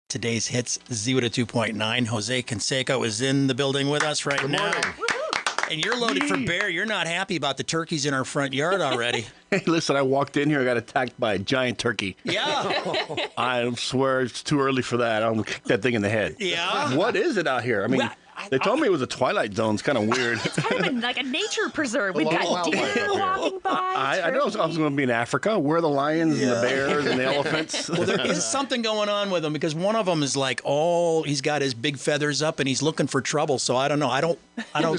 Today's hits, Ziwata 2.9. Jose Canseco is in the building with us right now. And you're loaded for bear. You're not happy about the turkeys in our front yard already. Hey, listen, I walked in here, I got attacked by a giant turkey. Yeah. I swear it's too early for that. I'm going to kick that thing in the head. Yeah. What is it out here? I mean, they told me it was a twilight zone. It's kind of weird. It's kind of like a nature preserve. We've got deer walking by. I know I was going to be in Africa. Where are the lions and the bears and the elephants? Well, there is something going on with him because one of them is like, he's got his big feathers up and he's looking for trouble. So I don't know. I don't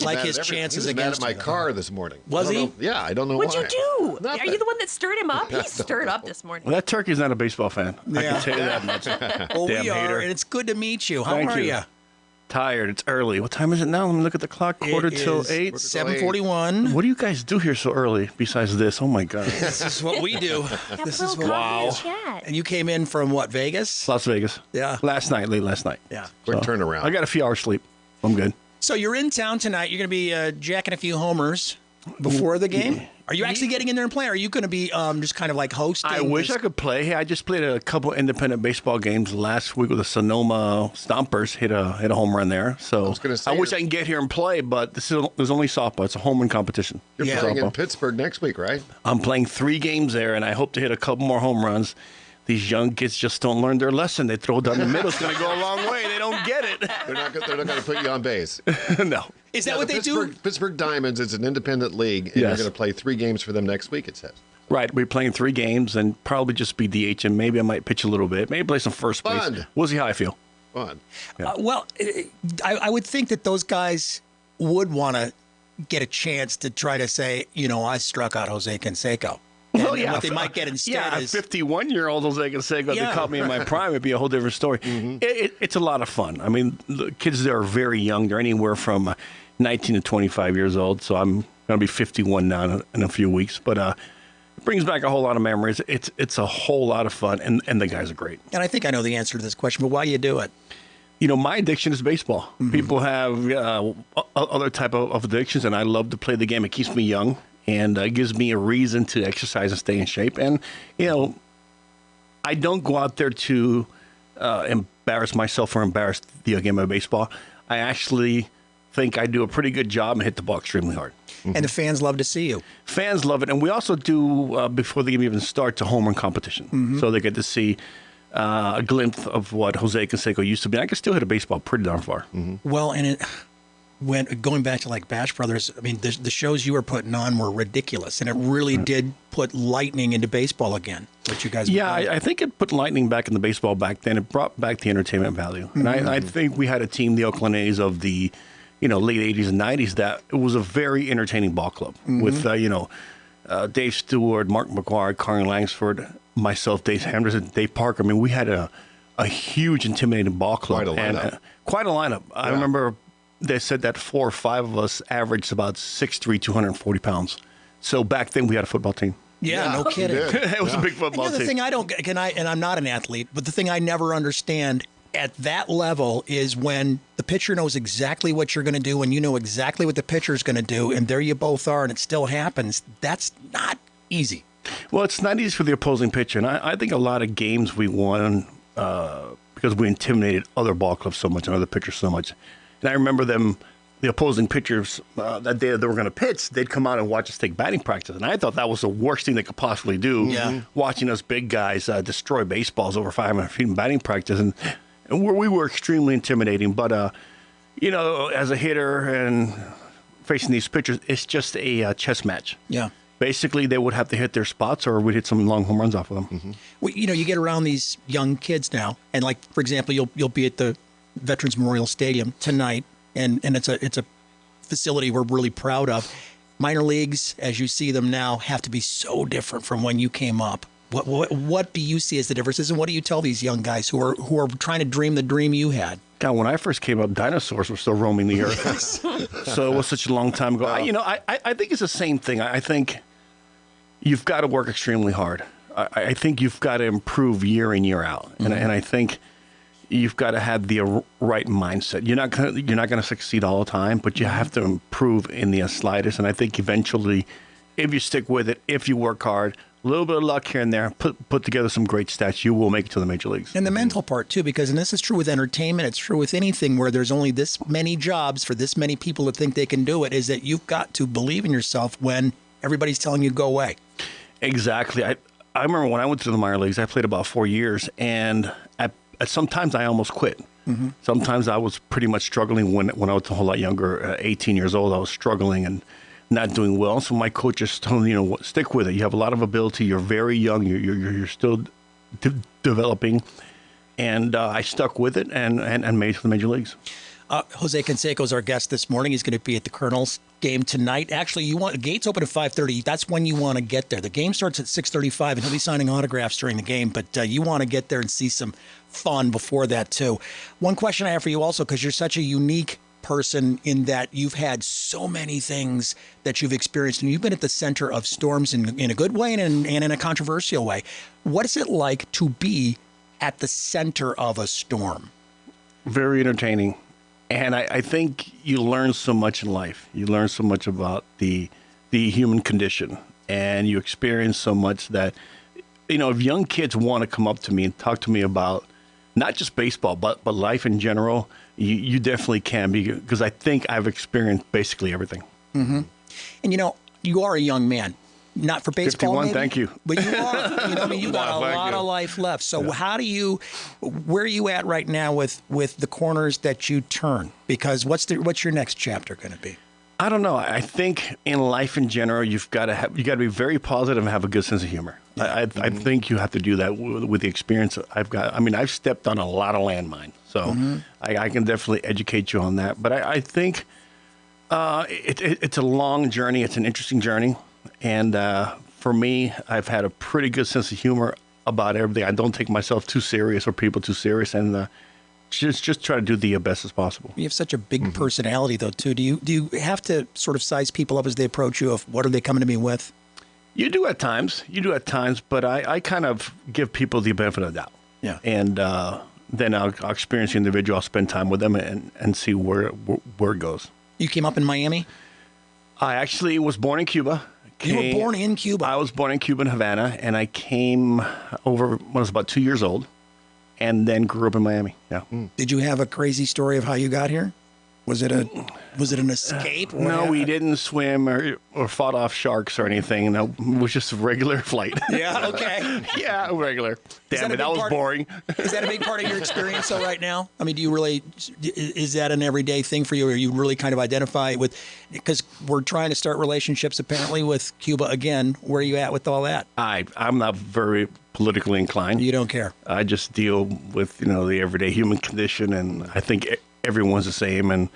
like his chances against him. He was mad at my car this morning. Was he? Yeah, I don't know What'd why. you do? Nothing. Are you the one that stirred him up? He stirred up this morning. Well, that turkey's not a baseball fan. I can tell you that much. Well, Damn we are, hater. and it's good to meet you. How Thank are you. you? Tired. It's early. What time is it now? Let me look at the clock. Quarter till 8. 7:41. What do you guys do here so early besides this? Oh, my God. This is what we do. This is what Wow. And you came in from what, Vegas? Las Vegas. Yeah. Late last night. Yeah. Quick turnaround. I got a few hours sleep. I'm good. So you're in town tonight. You're going to be jacking a few homers before the game. Are you actually getting in there and playing? Or are you going to be just kind of like hosting? I wish I could play. Hey, I just played a couple independent baseball games last week with the Sonoma Stompers. Hit a home run there. So I was gonna say, I wish I can get here and play, but there's only softball. It's a home run competition. You're Yeah. playing in Softball. Pittsburgh next week, right? I'm playing 3 games there, and I hope to hit a couple more home runs. These young kids just don't learn their lesson. They throw down the middle. It's going to go a long way. They don't get it. They're not going to put you on base. No. Is that Yeah, what the they do? Pittsburgh Diamonds is an independent league, and you're Yes. going to play 3 games for them next week, it says. Right. We're playing 3 games and probably just be DH, and maybe I might pitch a little bit. Maybe play some first base. Fun. We'll see how I feel. Fun. I would think that those guys would want to get a chance to try to say, I struck out Jose Canseco. Well, And yeah. what they might get instead Yeah, is 51-year-old Jose Canseco, Yeah. they caught me in my prime, it'd be a whole different story. It's a lot of fun. I mean, the kids there are very young. They're anywhere from 19 to 25 years old, so I'm going to be 51 now in a few weeks. But it brings back a whole lot of memories. It's a whole lot of fun, and the guys are great. and I think I know the answer to this question, but why you do it? My addiction is baseball. People have other type of addictions, and I love to play the game. It keeps me young. And gives me a reason to exercise and stay in shape. And, I don't go out there to embarrass myself or embarrass the game of baseball. I actually think I do a pretty good job and hit the ball extremely hard. And the fans love to see you. Fans love it. And we also do, before the game even starts, a home run competition. So they get to see a glimpse of what Jose Canseco used to be. I can still hit a baseball pretty darn far. Well, and going back to like Bash Brothers, I mean, the shows you were putting on were ridiculous, and it really did put lightning into baseball again. What you guys, Yeah, I think it put lightning back in the baseball back then. It brought back the entertainment value, and I think we had a team, the Oakland A's of the, late '80s and '90s, that it was a very entertaining ball club with Dave Stewart, Mark McGuire, Carl Langsford, myself, Dave Henderson, Dave Parker. I mean, we had a huge, intimidating ball club. Quite a lineup. Quite a lineup. I remember they said that 4 or 5 of us averaged about 6'3", 240 pounds. So back then we had a football team. yeah, no you kidding. did. It was a big football The team. thing I don't get, and I'm not an athlete, but the thing I never understand at that level is when the pitcher knows exactly what you're going to do and you know exactly what the pitcher is going to do, and there you both are, and it still happens. That's not easy. Well, it's not easy for the opposing pitcher, and I think a lot of games we won because we intimidated other ball clubs so much and other pitchers so much. And I remember the opposing pitchers, that day they were going to pitch, they'd come out and watch us take batting practice. And I thought that was the worst thing they could possibly do, watching us big guys destroy baseballs over 500 feet in batting practice. And we were extremely intimidating. But, as a hitter and facing these pitchers, it's just a chess match. Yeah. Basically, they would have to hit their spots or we'd hit some long home runs off of them. Well, you get around these young kids now, and like, for example, you'll be at the Veterans Memorial Stadium tonight, and it's a facility we're really proud of. Minor leagues, as you see them now, have to be so different from when you came up. What do you see as the differences, and what do you tell these young guys who are trying to dream the dream you had? God, when I first came up, dinosaurs were still roaming the earth. So it was such a long time ago. I think it's the same thing. I think you've got to work extremely hard. I think you've got to improve year in, year out. And I think you've got to have the right mindset. You're not going to succeed all the time, but you have to improve in the slightest. And I think eventually, if you stick with it, if you work hard, a little bit of luck here and there, put together some great stats, you will make it to the major leagues. And the mental part, too, because, and this is true with entertainment, it's true with anything where there's only this many jobs for this many people that think they can do it, is that you've got to believe in yourself when everybody's telling you go away. Exactly. I remember when I went to the minor leagues, I played about 4 years, and at sometimes I almost quit. Mm-hmm. Sometimes I was pretty much struggling when I was a whole lot younger, 18 years old. I was struggling and not doing well. So my coach just told me, stick with it. You have a lot of ability. You're very young. You're still developing. And I stuck with it and made it to the major leagues. Jose Canseco is our guest this morning. He's going to be at the Kernels game tonight. Actually, gates open at 5:30. That's when you want to get there. The game starts at 6:35, and he'll be signing autographs during the game. But you want to get there and see some fun before that, too. One question I have for you also, because you're such a unique person in that you've had so many things that you've experienced, and you've been at the center of storms in a good way and in a controversial way. What is it like to be at the center of a storm? Very entertaining. And I think you learn so much in life. You learn so much about the human condition, and you experience so much that, if young kids want to come up to me and talk to me about not just baseball, but life in general, you definitely can, because I think I've experienced basically everything. Mm-hmm. And, you are a young man. Not for baseball, 51, maybe, thank you. But you are. You got a lot of life left. So where are you at right now with the corners that you turn? Because what's your next chapter going to be? I don't know. I think in life in general, you've got to be very positive and have a good sense of humor. I think you have to do that with the experience I've got. I mean, I've stepped on a lot of landmines, so I can definitely educate you on that. But I think it's a long journey. It's an interesting journey. And for me, I've had a pretty good sense of humor about everything. I don't take myself too serious or people too serious, and just try to do the best as possible. You have such a big personality, though, too. Do you have to sort of size people up as they approach you? Of what are they coming to me with? You do at times, but I kind of give people the benefit of the doubt. Yeah. And then I'll experience the individual. I'll spend time with them and see where it goes. You came up in Miami? I actually was born in Cuba. You were born in Cuba? I was born in Cuba, in Havana, and I came over when I was about 2 years old, and then grew up in Miami. Yeah. Did you have a crazy story of how you got here? Was it an escape? No, we didn't swim or fought off sharks or anything. No, it was just a regular flight. Yeah, okay. Yeah, regular. Damn it, that was boring. Is that a big part of your experience, though, right now? I mean, is that an everyday thing for you, or you really kind of identify with, because we're trying to start relationships, apparently, with Cuba again. Where are you at with all that? I'm not very politically inclined. You don't care? I just deal with, the everyday human condition, and I think everyone's the same, and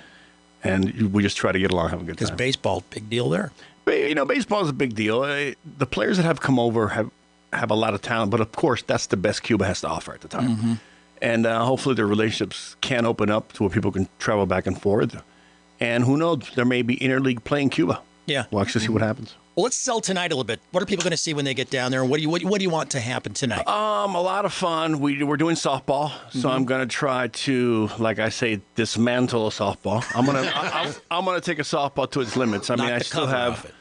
we just try to get along, have a good time. Because baseball, big deal there. Baseball is a big deal. The players that have come over have a lot of talent, but of course, that's the best Cuba has to offer at the time. Mm-hmm. And hopefully their relationships can open up to where people can travel back and forth. And who knows, there may be interleague play in Cuba. Yeah. We'll actually see what happens. Well, let's sell tonight a little bit. What are people going to see when they get down there? What do you want to happen tonight? A lot of fun. We're doing softball, so I'm going to try to, like I say, dismantle a softball. I'm gonna take a softball to its limits. I mean, I still have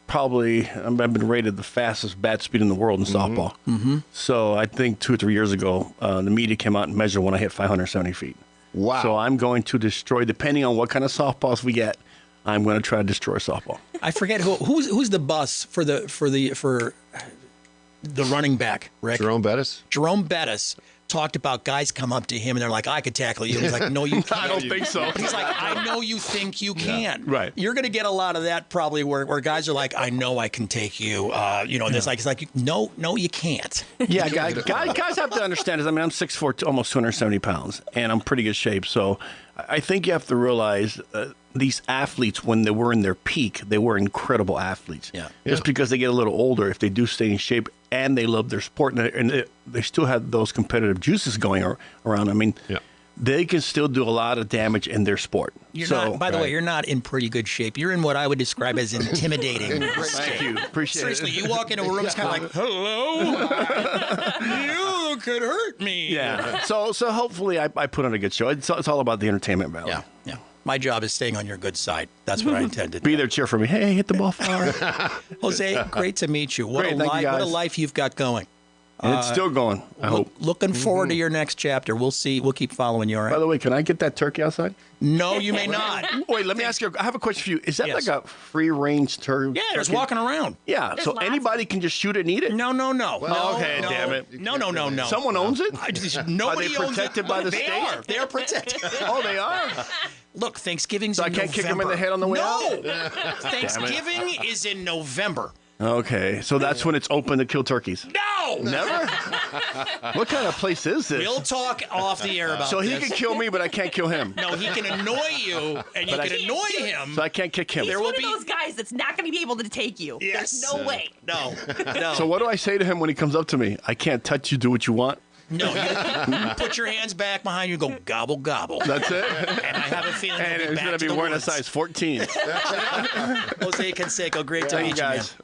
probably I've been rated the fastest bat speed in the world in softball. Mm-hmm. So I think 2 or 3 years ago, the media came out and measured when I hit 570 feet. Wow! So I'm going to destroy, depending on what kind of softballs we get. I'm going to try to destroy softball. I forget who's the bus for the running back, Rick? Jerome Bettis. Jerome Bettis talked about guys come up to him and they're like, I could tackle you. He's like, no, you can't. I don't think so. He's like, I know you think you can. Right. You're going to get a lot of that probably where guys are like, I know I can take you. There's like, it's like, no, you can't. Yeah, guys have to understand this. I mean, I'm 6'4", almost 270 pounds, and I'm pretty good shape. So I think you have to realize these athletes, when they were in their peak, they were incredible athletes. Yeah. Just because they get a little older, if they do stay in shape and they love their sport and they still have those competitive juices going around, I mean, they can still do a lot of damage in their sport. By the way, you're not in pretty good shape. You're in what I would describe as intimidating. Thank you. Appreciate Seriously, you walk into a room, it's kind of like, hello, you could hurt me. Yeah. So hopefully I put on a good show. It's all about the entertainment value. Yeah. My job is staying on your good side. That's what I intend to do. Be there, cheer for me. Hey, hit the ball far. Jose, great to meet you. What Great, a thank you, what a guys. life you've got going. And it's still going, I hope. Looking forward to your next chapter. We'll see. We'll keep following you, all By right? the way, can I get that turkey outside? No, you may not. Wait, let me ask you. I have a question for you. Is that Yes. like a free-range turkey? Yeah, there's walking around. Yeah, so lots anybody can just shoot it and eat it? No. okay, no, damn it. No. Someone owns it? Nobody Are they owns protected it. by the They state? are. They are protected. Oh, they are? Look, Thanksgiving's So in I can't kick him in November. the head on the way out? No. Thanksgiving is in November. Okay, so that's when it's open to kill turkeys. No. Never? What kind of place is this? We'll talk off the air about So he this. can kill me, but I can't kill him. No, he can annoy you, and you But I can can't annoy him. So I can't kick him. He's There one will of be- those guys that's not going to be able to take you. Yes. There's no way. No. So what do I say to him when he comes up to me? I can't touch you, do what you want? No, you put your hands back behind you and go gobble, gobble. That's it? And I have a feeling And you'll be he's back going to to be the wearing a woods. size 14. Jose Canseco, great to Thank meet you you, man. guys.